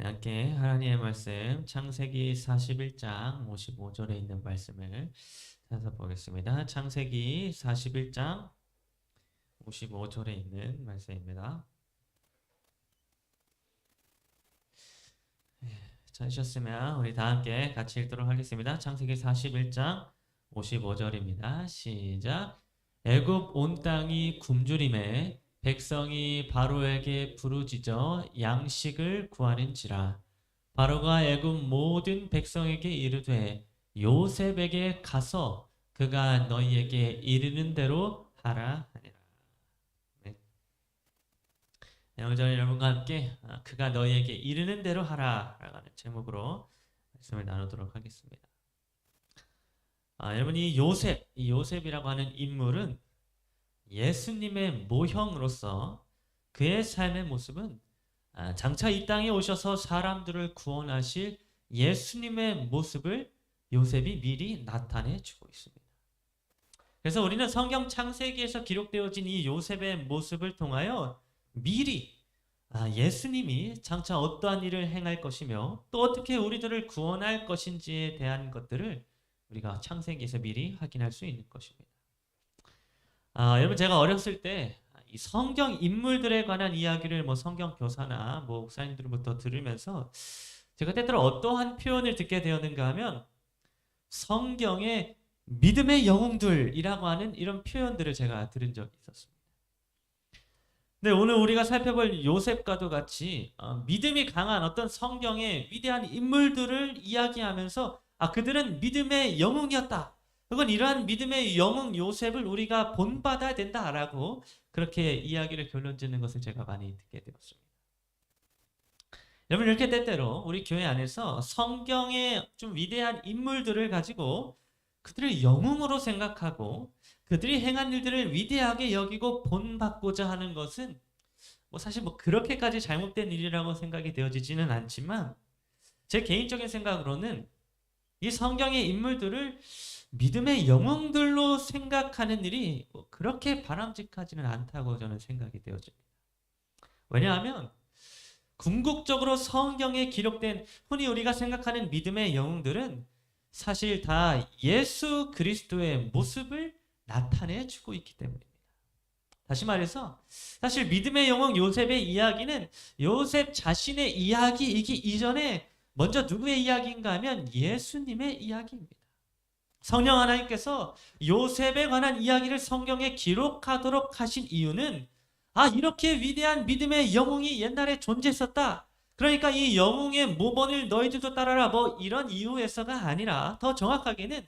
함께 하나님의 말씀 창세기 41장 55절에 있는 말씀을 찾아보겠습니다. 창세기 41장 55절에 있는 말씀입니다. 찾으셨으면 우리 다 함께 같이 읽도록 하겠습니다. 창세기 41장 55절입니다. 시작. 애굽 온 땅이 굶주림에 백성이 바로에게 부르짖어 양식을 구하는지라. 바로가 애굽 모든 백성에게 이르되 요셉에게 가서 그가 너희에게 이르는 대로 하라 하니라. 네. 오늘 저는 여러분과 함께 그가 너희에게 이르는 대로 하라 라는 제목으로 말씀을 나누도록 하겠습니다. 여러분 이 요셉이라고 하는 인물은 예수님의 모형으로서 그의 삶의 모습은 장차 이 땅에 오셔서 사람들을 구원하실 예수님의 모습을 요셉이 미리 나타내 주고 있습니다. 그래서 우리는 성경 창세기에서 기록되어진 이 요셉의 모습을 통하여 미리 예수님이 장차 어떠한 일을 행할 것이며 또 어떻게 우리들을 구원할 것인지에 대한 것들을 우리가 창세기에서 미리 확인할 수 있는 것입니다. 여러분 제가 어렸을 때 이 성경 인물들에 관한 이야기를 성경 교사나 목사님들부터 들으면서 제가 때때로 어떠한 표현을 듣게 되었는가 하면 성경의 믿음의 영웅들이라고 하는 이런 표현들을 제가 들은 적이 있었습니다. 근데 오늘 우리가 살펴볼 요셉과도 같이 믿음이 강한 어떤 성경의 위대한 인물들을 이야기하면서 그들은 믿음의 영웅이었다. 그건 이러한 믿음의 영웅 요셉을 우리가 본받아야 된다라고 그렇게 이야기를 결론 짓는 것을 제가 많이 듣게 되었습니다. 여러분 이렇게 때때로 우리 교회 안에서 성경의 좀 위대한 인물들을 가지고 그들을 영웅으로 생각하고 그들이 행한 일들을 위대하게 여기고 본받고자 하는 것은 사실 그렇게까지 잘못된 일이라고 생각이 되어지지는 않지만 제 개인적인 생각으로는 이 성경의 인물들을 믿음의 영웅들로 생각하는 일이 그렇게 바람직하지는 않다고 저는 생각이 되어집니다. 왜냐하면 궁극적으로 성경에 기록된 흔히 우리가 생각하는 믿음의 영웅들은 사실 다 예수 그리스도의 모습을 나타내주고 있기 때문입니다. 다시 말해서 사실 믿음의 영웅 요셉의 이야기는 요셉 자신의 이야기이기 이전에 먼저 누구의 이야기인가 하면 예수님의 이야기입니다. 성령 하나님께서 요셉에 관한 이야기를 성경에 기록하도록 하신 이유는 이렇게 위대한 믿음의 영웅이 옛날에 존재했었다. 그러니까 이 영웅의 모본을 너희들도 따라라 이런 이유에서가 아니라 더 정확하게는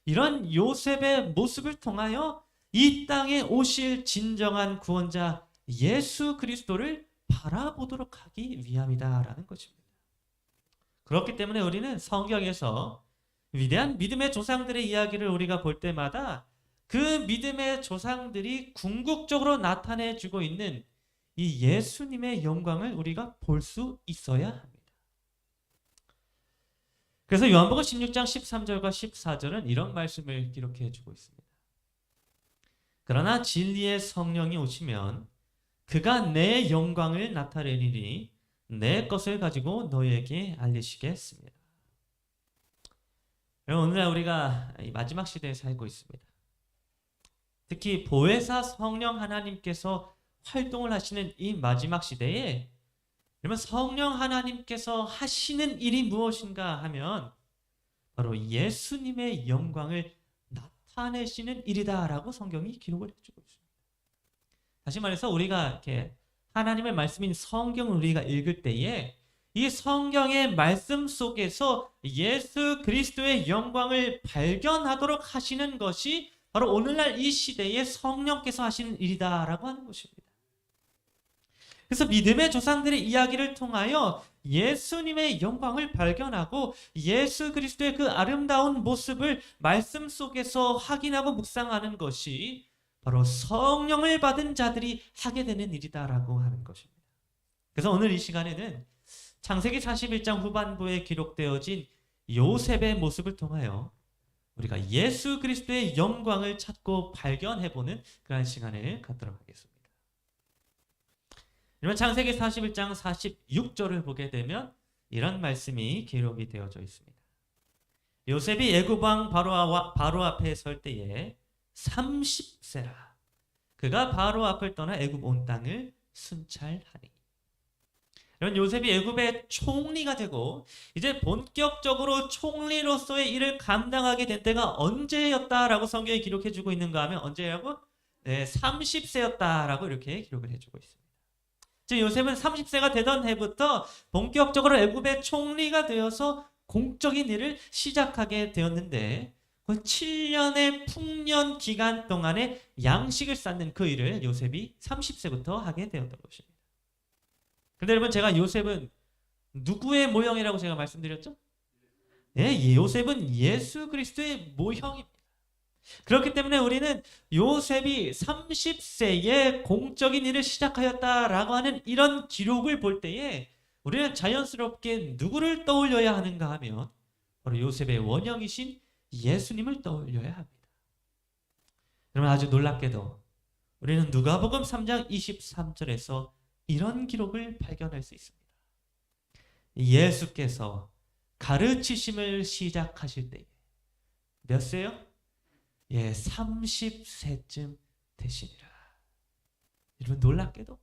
이런 요셉의 모습을 통하여 이 땅에 오실 진정한 구원자 예수 그리스도를 바라보도록 하기 위함이다라는 것입니다. 그렇기 때문에 우리는 성경에서 위대한 믿음의 조상들의 이야기를 우리가 볼 때마다 그 믿음의 조상들이 궁극적으로 나타내주고 있는 이 예수님의 영광을 우리가 볼 수 있어야 합니다. 그래서 요한복음 16장 13절과 14절은 이런 말씀을 기록해 주고 있습니다. 그러나 진리의 성령이 오시면 그가 내 영광을 나타내리니 내 것을 가지고 너희에게 알리시겠습니다. 오늘날 우리가 마지막 시대에 살고 있습니다. 특히 보혜사 성령 하나님께서 활동을 하시는 이 마지막 시대에 여러분 성령 하나님께서 하시는 일이 무엇인가 하면 바로 예수님의 영광을 나타내시는 일이다라고 성경이 기록을 해주고 있습니다. 다시 말해서 우리가 이렇게 하나님의 말씀인 성경을 우리가 읽을 때에 이 성경의 말씀 속에서 예수 그리스도의 영광을 발견하도록 하시는 것이 바로 오늘날 이 시대에 성령께서 하시는 일이다라고 하는 것입니다. 그래서 믿음의 조상들의 이야기를 통하여 예수님의 영광을 발견하고 예수 그리스도의 그 아름다운 모습을 말씀 속에서 확인하고 묵상하는 것이 바로 성령을 받은 자들이 하게 되는 일이다라고 하는 것입니다. 그래서 오늘 이 시간에는 창세기 41장 후반부에 기록되어진 요셉의 모습을 통하여 우리가 예수 그리스도의 영광을 찾고 발견해보는 그런 시간을 갖도록 하겠습니다. 여러분 창세기 41장 46절을 보게 되면 이런 말씀이 기록이 되어져 있습니다. 요셉이 애굽 왕 바로 앞에 설 때에 30세라. 그가 바로 앞을 떠나 애굽 온 땅을 순찰하니. 이런 요셉이 애굽의 총리가 되고 이제 본격적으로 총리로서의 일을 감당하게 된 때가 언제였다라고 성경에 기록해주고 있는가 하면 언제라고? 네, 30세였다라고 이렇게 기록을 해주고 있습니다. 즉 요셉은 30세가 되던 해부터 본격적으로 애굽의 총리가 되어서 공적인 일을 시작하게 되었는데 그 7년의 풍년 기간 동안에 양식을 쌓는 그 일을 요셉이 30세부터 하게 되었던 것입니다. 그런데 여러분 제가 요셉은 누구의 모형이라고 제가 말씀드렸죠? 네, 요셉은 예수 그리스도의 모형입니다. 그렇기 때문에 우리는 요셉이 30세에 공적인 일을 시작하였다라고 하는 이런 기록을 볼 때에 우리는 자연스럽게 누구를 떠올려야 하는가 하면 바로 요셉의 원형이신 예수님을 떠올려야 합니다. 여러분 아주 놀랍게도 우리는 누가복음 3장 23절에서 이런 기록을 발견할 수 있습니다. 예수께서 가르치심을 시작하실 때에 몇 세요? 예, 30세쯤 되시니라. 여러분 놀랍게도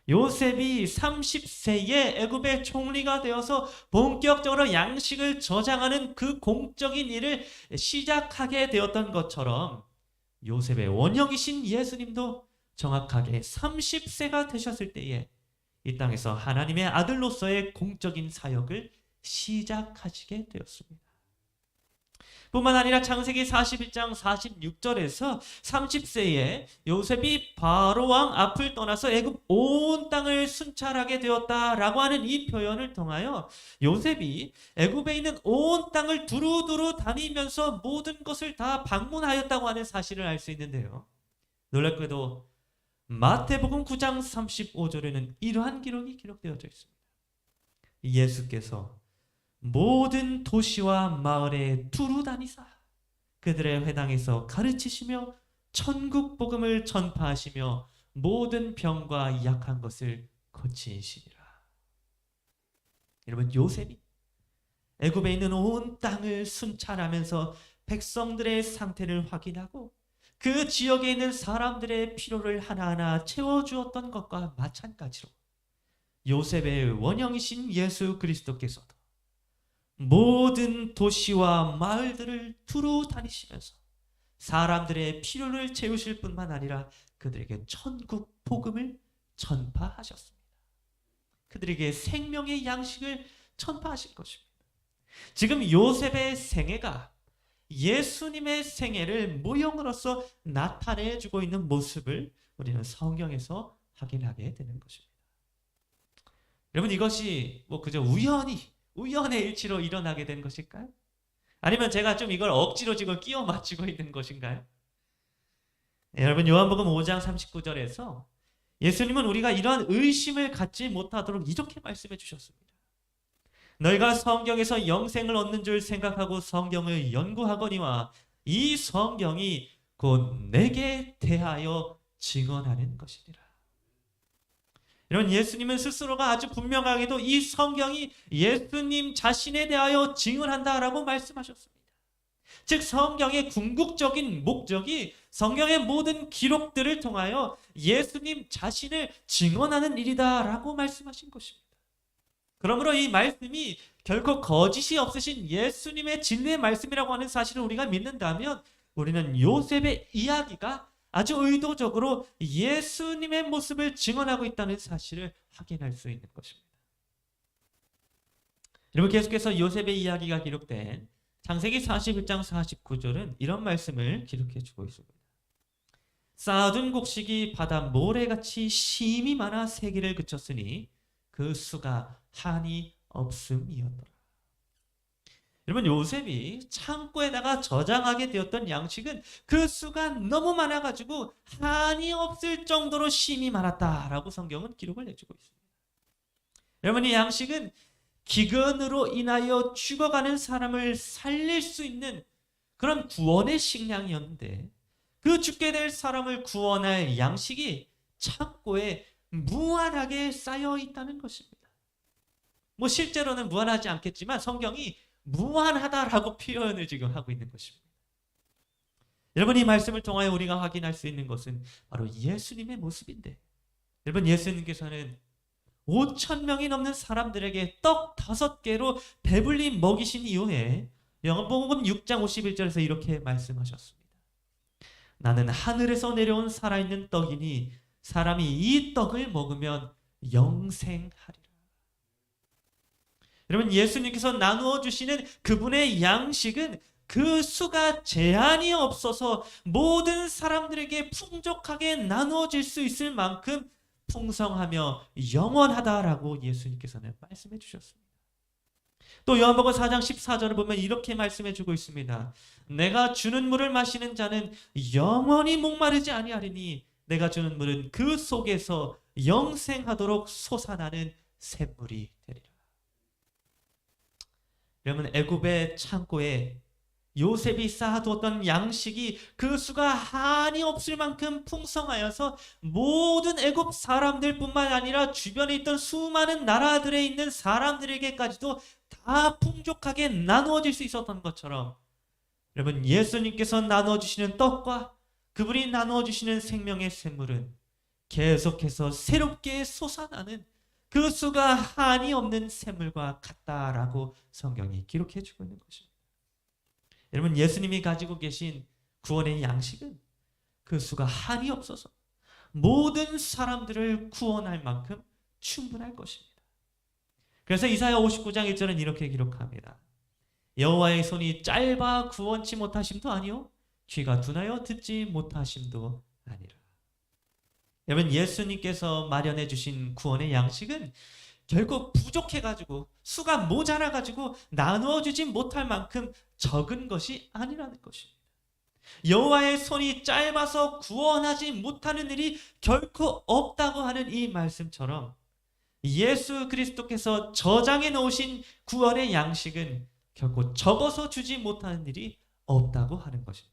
요셉이 30세에 애굽의 총리가 되어서 본격적으로 양식을 저장하는 그 공적인 일을 시작하게 되었던 것처럼 요셉의 원형이신 예수님도 정확하게 30세가 되셨을 때에 이 땅에서 하나님의 아들로서의 공적인 사역을 시작하시게 되었습니다. 뿐만 아니라 창세기 41장 46절에서 30세에 요셉이 바로왕 앞을 떠나서 애굽 온 땅을 순찰하게 되었다라고 하는 이 표현을 통하여 요셉이 애굽에 있는 온 땅을 두루두루 다니면서 모든 것을 다 방문하였다고 하는 사실을 알 수 있는데요. 놀랍게도 마태복음 9장 35절에는 이러한 기록이 기록되어져 있습니다. 예수께서 모든 도시와 마을에 두루 다니사 그들의 회당에서 가르치시며 천국 복음을 전파하시며 모든 병과 약한 것을 고치시리라. 여러분 요셉이 애굽에 있는 온 땅을 순찰하면서 백성들의 상태를 확인하고 그 지역에 있는 사람들의 필요를 하나하나 채워주었던 것과 마찬가지로 요셉의 원형이신 예수 그리스도께서도 모든 도시와 마을들을 두루 다니시면서 사람들의 필요를 채우실 뿐만 아니라 그들에게 천국 복음을 전파하셨습니다. 그들에게 생명의 양식을 전파하신 것입니다. 지금 요셉의 생애가 예수님의 생애를 모형으로서 나타내주고 있는 모습을 우리는 성경에서 확인하게 되는 것입니다. 여러분 이것이 그저 우연의 일치로 일어나게 된 것일까요? 아니면 제가 좀 이걸 억지로 지금 끼워 맞추고 있는 것인가요? 네, 여러분 요한복음 5장 39절에서 예수님은 우리가 이러한 의심을 갖지 못하도록 이렇게 말씀해 주셨습니다. 너희가 성경에서 영생을 얻는 줄 생각하고 성경을 연구하거니와 이 성경이 곧 내게 대하여 증언하는 것이니라. 이런 예수님은 스스로가 아주 분명하게도 이 성경이 예수님 자신에 대하여 증언한다라고 말씀하셨습니다. 즉 성경의 궁극적인 목적이 성경의 모든 기록들을 통하여 예수님 자신을 증언하는 일이다라고 말씀하신 것입니다. 그러므로 이 말씀이 결코 거짓이 없으신 예수님의 진리의 말씀이라고 하는 사실을 우리가 믿는다면 우리는 요셉의 이야기가 아주 의도적으로 예수님의 모습을 증언하고 있다는 사실을 확인할 수 있는 것입니다. 여러분 계속해서 요셉의 이야기가 기록된 창세기 41장 49절은 이런 말씀을 기록해 주고 있습니다. 쌓아둔 곡식이 바다 모래같이 심이 많아 세기를 그쳤으니 그 수가 한이 없음이었더라. 여러분 요셉이 창고에다가 저장하게 되었던 양식은 그 수가 너무 많아가지고 한이 없을 정도로 심이 많았다라고 성경은 기록을 해주고 있습니다. 여러분 이 양식은 기근으로 인하여 죽어가는 사람을 살릴 수 있는 그런 구원의 식량이었는데 그 죽게 될 사람을 구원할 양식이 창고에 무한하게 쌓여 있다는 것입니다. 뭐 실제로는 무한하지 않겠지만 성경이 무한하다라고 표현을 지금 하고 있는 것입니다. 여러분, 이 말씀을 통하여 우리가 확인할 수 있는 것은 바로 예수님의 모습인데, 여러분, 예수님께서는 5천 명이 넘는 사람들에게 떡 5개로 배불리 먹이신 이후에 요한복음 6장 51절에서 이렇게 말씀하셨습니다. 나는 하늘에서 내려온 살아있는 떡이니 사람이 이 떡을 먹으면 영생하리라. 여러분, 예수님께서 나누어 주시는 그분의 양식은 그 수가 제한이 없어서 모든 사람들에게 풍족하게 나누어질 수 있을 만큼 풍성하며 영원하다라고 예수님께서는 말씀해 주셨습니다. 또 요한복음 4장 14절을 보면 이렇게 말씀해 주고 있습니다. 내가 주는 물을 마시는 자는 영원히 목마르지 아니하리니 내가 주는 물은 그 속에서 영생하도록 솟아나는 샘물이 되리라. 여러분, 애굽의 창고에 요셉이 쌓아두었던 양식이 그 수가 한이 없을 만큼 풍성하여서 모든 애굽 사람들뿐만 아니라 주변에 있던 수많은 나라들에 있는 사람들에게까지도 다 풍족하게 나누어질 수 있었던 것처럼, 여러분, 예수님께서 나누어주시는 떡과 그분이 나누어주시는 생명의 샘물은 계속해서 새롭게 솟아나는 그 수가 한이 없는 샘물과 같다라고 성경이 기록해주고 있는 것입니다. 여러분, 예수님이 가지고 계신 구원의 양식은 그 수가 한이 없어서 모든 사람들을 구원할 만큼 충분할 것입니다. 그래서 이사야 59장 1절은 이렇게 기록합니다. 여호와의 손이 짧아 구원치 못하심도 아니요 귀가 둔하여 듣지 못하심도 아니라. 여러분, 예수님께서 마련해 주신 구원의 양식은 결국 부족해가지고 수가 모자라가지고 나누어주지 못할 만큼 적은 것이 아니라는 것입니다. 여호와의 손이 짧아서 구원하지 못하는 일이 결코 없다고 하는 이 말씀처럼 예수 그리스도께서 저장해 놓으신 구원의 양식은 결코 적어서 주지 못하는 일이 없다고 하는 것입니다.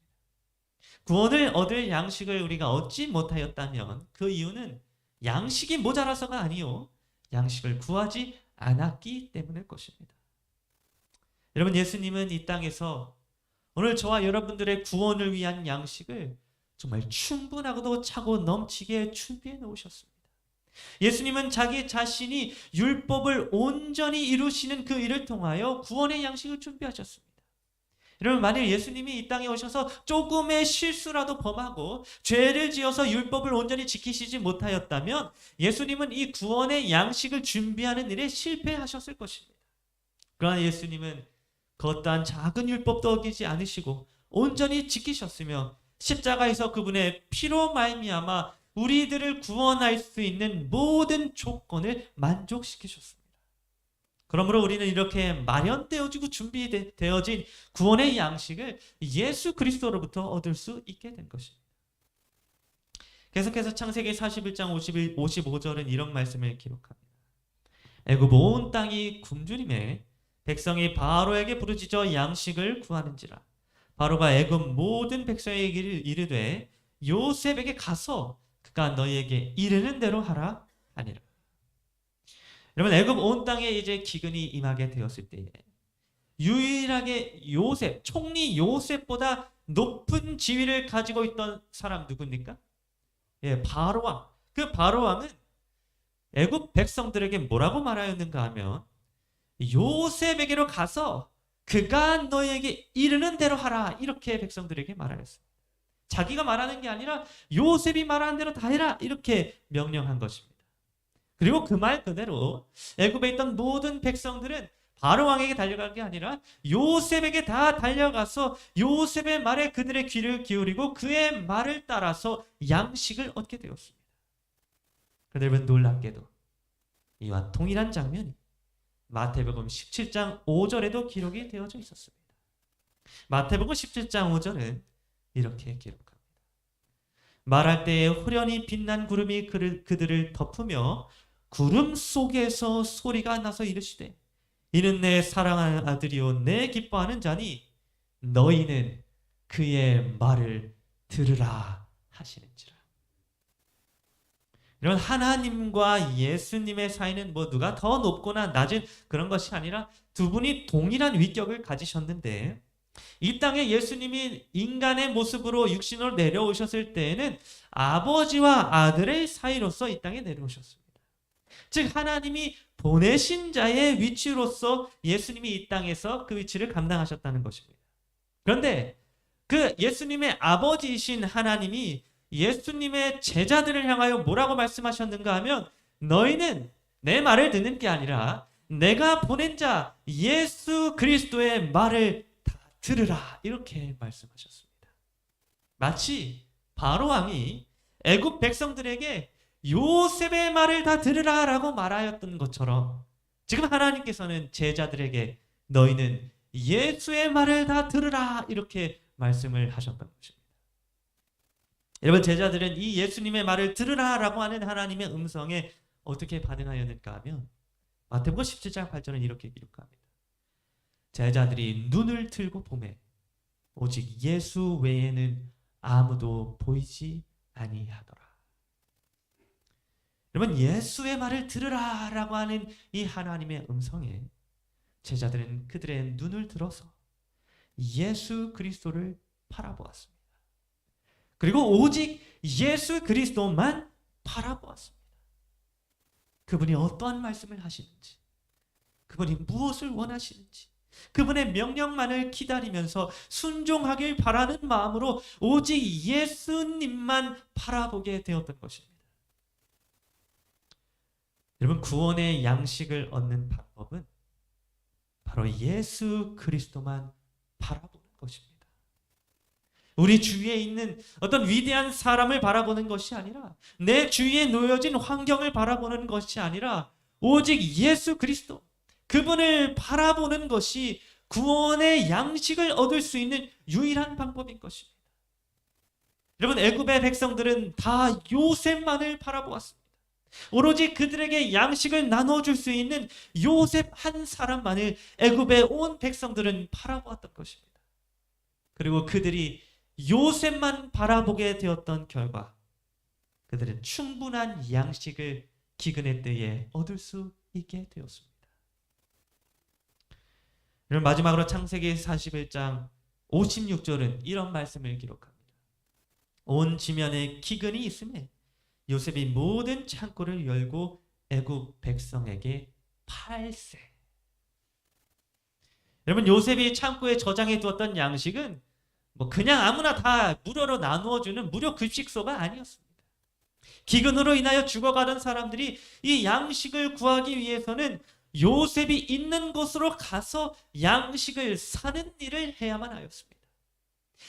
구원을 얻을 양식을 우리가 얻지 못하였다면 그 이유는 양식이 모자라서가 아니요 양식을 구하지 않았기 때문일 것입니다. 여러분, 예수님은 이 땅에서 오늘 저와 여러분들의 구원을 위한 양식을 정말 충분하고도 차고 넘치게 준비해 놓으셨습니다. 예수님은 자기 자신이 율법을 온전히 이루시는 그 일을 통하여 구원의 양식을 준비하셨습니다. 여러분, 만일 예수님이 이 땅에 오셔서 조금의 실수라도 범하고 죄를 지어서 율법을 온전히 지키시지 못하였다면 예수님은 이 구원의 양식을 준비하는 일에 실패하셨을 것입니다. 그러나 예수님은 겉단 작은 율법도 어기지 않으시고 온전히 지키셨으며 십자가에서 그분의 피로 말미암아 우리들을 구원할 수 있는 모든 조건을 만족시키셨습니다. 그러므로 우리는 이렇게 마련되어지고 준비되어진 구원의 양식을 예수 그리스도로부터 얻을 수 있게 된 것입니다. 계속해서 창세기 41장 55절은 이런 말씀을 기록합니다. 애굽 온 땅이 굶주림에 백성이 바로에게 부르짖어 양식을 구하는지라. 바로가 애굽 모든 백성에게 이르되 요셉에게 가서 그가 너희에게 이르는 대로 하라 하니라. 여러분, 애굽 온 땅에 이제 기근이 임하게 되었을 때에 유일하게 요셉, 총리 요셉보다 높은 지위를 가지고 있던 사람 누굽니까? 예, 바로왕. 그 바로왕은 애굽 백성들에게 뭐라고 말하였는가 하면 요셉에게로 가서 그가 너에게 이르는 대로 하라, 이렇게 백성들에게 말하였습니다. 자기가 말하는 게 아니라 요셉이 말하는 대로 다 해라, 이렇게 명령한 것입니다. 그리고 그 말 그대로 애굽에 있던 모든 백성들은 바로 왕에게 달려간 게 아니라 요셉에게 다 달려가서 요셉의 말에 그들의 귀를 기울이고 그의 말을 따라서 양식을 얻게 되었습니다. 그런데 여러분, 놀랍게도 이와 동일한 장면이 마태복음 17장 5절에도 기록이 되어져 있었습니다. 마태복음 17장 5절은 이렇게 기록합니다. 말할 때에 호련히 빛난 구름이 그들을 덮으며 구름 속에서 소리가 나서 이르시되 이는 내 사랑하는 아들이요 내 기뻐하는 자니 너희는 그의 말을 들으라 하시는지라. 이런 하나님과 예수님의 사이는 뭐 누가 더 높거나 낮은 그런 것이 아니라 두 분이 동일한 위격을 가지셨는데, 이 땅에 예수님이 인간의 모습으로 육신으로 내려오셨을 때에는 아버지와 아들의 사이로서 이 땅에 내려오셨습니다. 즉 하나님이 보내신 자의 위치로서 예수님이 이 땅에서 그 위치를 감당하셨다는 것입니다. 그런데 그 예수님의 아버지이신 하나님이 예수님의 제자들을 향하여 뭐라고 말씀하셨는가 하면, 너희는 내 말을 듣는 게 아니라 내가 보낸 자 예수 그리스도의 말을 다 들으라, 이렇게 말씀하셨습니다. 마치 바로 왕이 애굽 백성들에게 요셉의 말을 다 들으라 라고 말하였던 것처럼, 지금 하나님께서는 제자들에게 너희는 예수의 말을 다 들으라, 이렇게 말씀을 하셨던 것입니다. 여러분, 제자들은 이 예수님의 말을 들으라 라고 하는 하나님의 음성에 어떻게 반응하였는가 하면, 마태복음 17장 8절은 이렇게 기록합니다. 제자들이 눈을 들고 보매 오직 예수 외에는 아무도 보이지 아니하더라. 여러분, 예수의 말을 들으라 라고 하는 이 하나님의 음성에 제자들은 그들의 눈을 들어서 예수 그리스도를 바라보았습니다. 그리고 오직 예수 그리스도만 바라보았습니다. 그분이 어떠한 말씀을 하시는지, 그분이 무엇을 원하시는지, 그분의 명령만을 기다리면서 순종하길 바라는 마음으로 오직 예수님만 바라보게 되었던 것입니다. 여러분, 구원의 양식을 얻는 방법은 바로 예수 그리스도만 바라보는 것입니다. 우리 주위에 있는 어떤 위대한 사람을 바라보는 것이 아니라, 내 주위에 놓여진 환경을 바라보는 것이 아니라 오직 예수 그리스도, 그분을 바라보는 것이 구원의 양식을 얻을 수 있는 유일한 방법인 것입니다. 여러분, 애굽의 백성들은 다 요셉만을 바라보았습니다. 오로지 그들에게 양식을 나눠줄 수 있는 요셉 한 사람만을 애굽의 온 백성들은 바라보았던 것입니다. 그리고 그들이 요셉만 바라보게 되었던 결과, 그들은 충분한 양식을 기근의 때에 얻을 수 있게 되었습니다. 그럼 마지막으로 창세기 41장 56절은 이런 말씀을 기록합니다. 온 지면에 기근이 있음에 요셉이 모든 창고를 열고 애굽 백성에게 팔세. 여러분, 요셉이 창고에 저장해 두었던 양식은 뭐 그냥 아무나 다 무료로 나누어 주는 무료 급식소가 아니었습니다. 기근으로 인하여 죽어가던 사람들이 이 양식을 구하기 위해서는 요셉이 있는 곳으로 가서 양식을 사는 일을 해야만 하였습니다.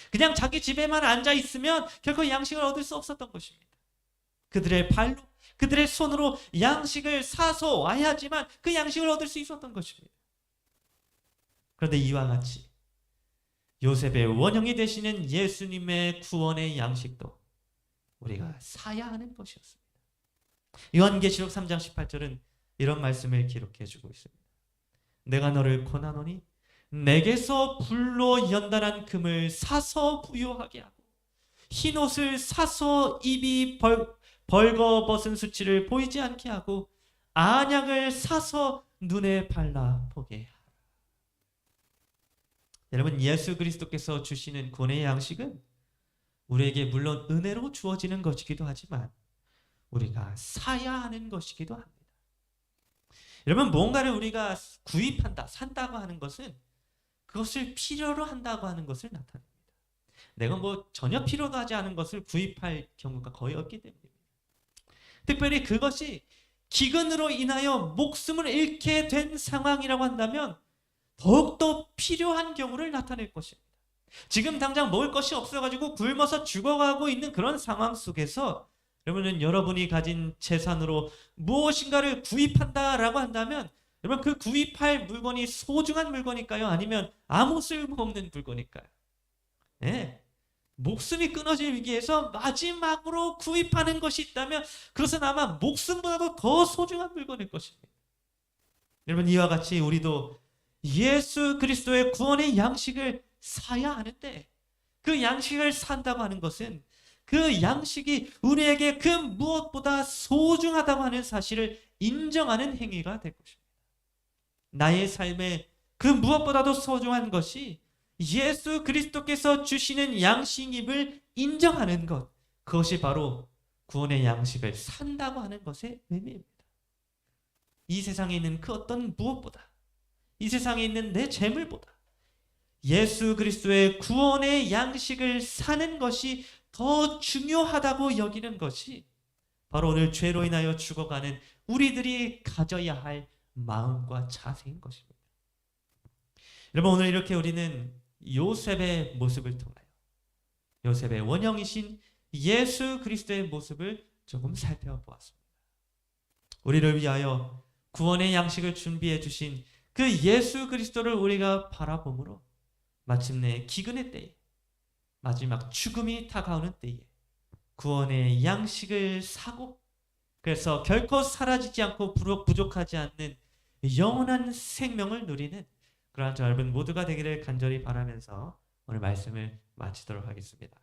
그냥 자기 집에만 앉아 있으면 결코 양식을 얻을 수 없었던 것입니다. 그들의 발로, 그들의 손으로 양식을 사서 와야지만 그 양식을 얻을 수 있었던 것입니다. 그런데 이와 같이 요셉의 원형이 되시는 예수님의 구원의 양식도 우리가 사야 하는 것이었습니다. 요한계시록 3장 18절은 이런 말씀을 기록해 주고 있습니다. 내가 너를 권하노니 내게서 불로 연단한 금을 사서 부요하게 하고 흰옷을 사서 입이 벌거벗은 수치를 보이지 않게 하고 안약을 사서 눈에 발라 보게 하라. 여러분, 예수 그리스도께서 주시는 구원의 양식은 우리에게 물론 은혜로 주어지는 것이기도 하지만 우리가 사야 하는 것이기도 합니다. 여러분, 뭔가를 우리가 구입한다, 산다고 하는 것은 그것을 필요로 한다고 하는 것을 나타냅니다. 내가 뭐 전혀 필요도 하지 않은 것을 구입할 경우가 거의 없기 때문입니다. 특별히 그것이 기근으로 인하여 목숨을 잃게 된 상황이라고 한다면 더욱더 필요한 경우를 나타낼 것입니다. 지금 당장 먹을 것이 없어가지고 굶어서 죽어가고 있는 그런 상황 속에서 여러분은 여러분이 가진 재산으로 무엇인가를 구입한다라고 한다면, 여러분, 그 구입할 물건이 소중한 물건일까요? 아니면 아무 쓸모없는 물건일까요? 네. 목숨이 끊어질 위기에서 마지막으로 구입하는 것이 있다면 그것은 아마 목숨보다도 더 소중한 물건일 것입니다. 여러분, 이와 같이 우리도 예수 그리스도의 구원의 양식을 사야 하는데, 그 양식을 산다고 하는 것은 그 양식이 우리에게 그 무엇보다 소중하다고 하는 사실을 인정하는 행위가 될 것입니다. 나의 삶에 그 무엇보다도 소중한 것이 예수 그리스도께서 주시는 양식임을 인정하는 것, 그것이 바로 구원의 양식을 산다고 하는 것의 의미입니다. 이 세상에 있는 그 어떤 무엇보다, 이 세상에 있는 내 재물보다 예수 그리스도의 구원의 양식을 사는 것이 더 중요하다고 여기는 것이 바로 오늘 죄로 인하여 죽어가는 우리들이 가져야 할 마음과 자세인 것입니다. 여러분, 오늘 이렇게 우리는 요셉의 모습을 통하여 요셉의 원형이신 예수 그리스도의 모습을 조금 살펴보았습니다. 우리를 위하여 구원의 양식을 준비해 주신 그 예수 그리스도를 우리가 바라보므로 마침내 기근의 때에, 마지막 죽음이 다가오는 때에 구원의 양식을 사고, 그래서 결코 사라지지 않고 부족하지 않는 영원한 생명을 누리는 그러한 여러분 모두가 되기를 간절히 바라면서 오늘 말씀을 마치도록 하겠습니다.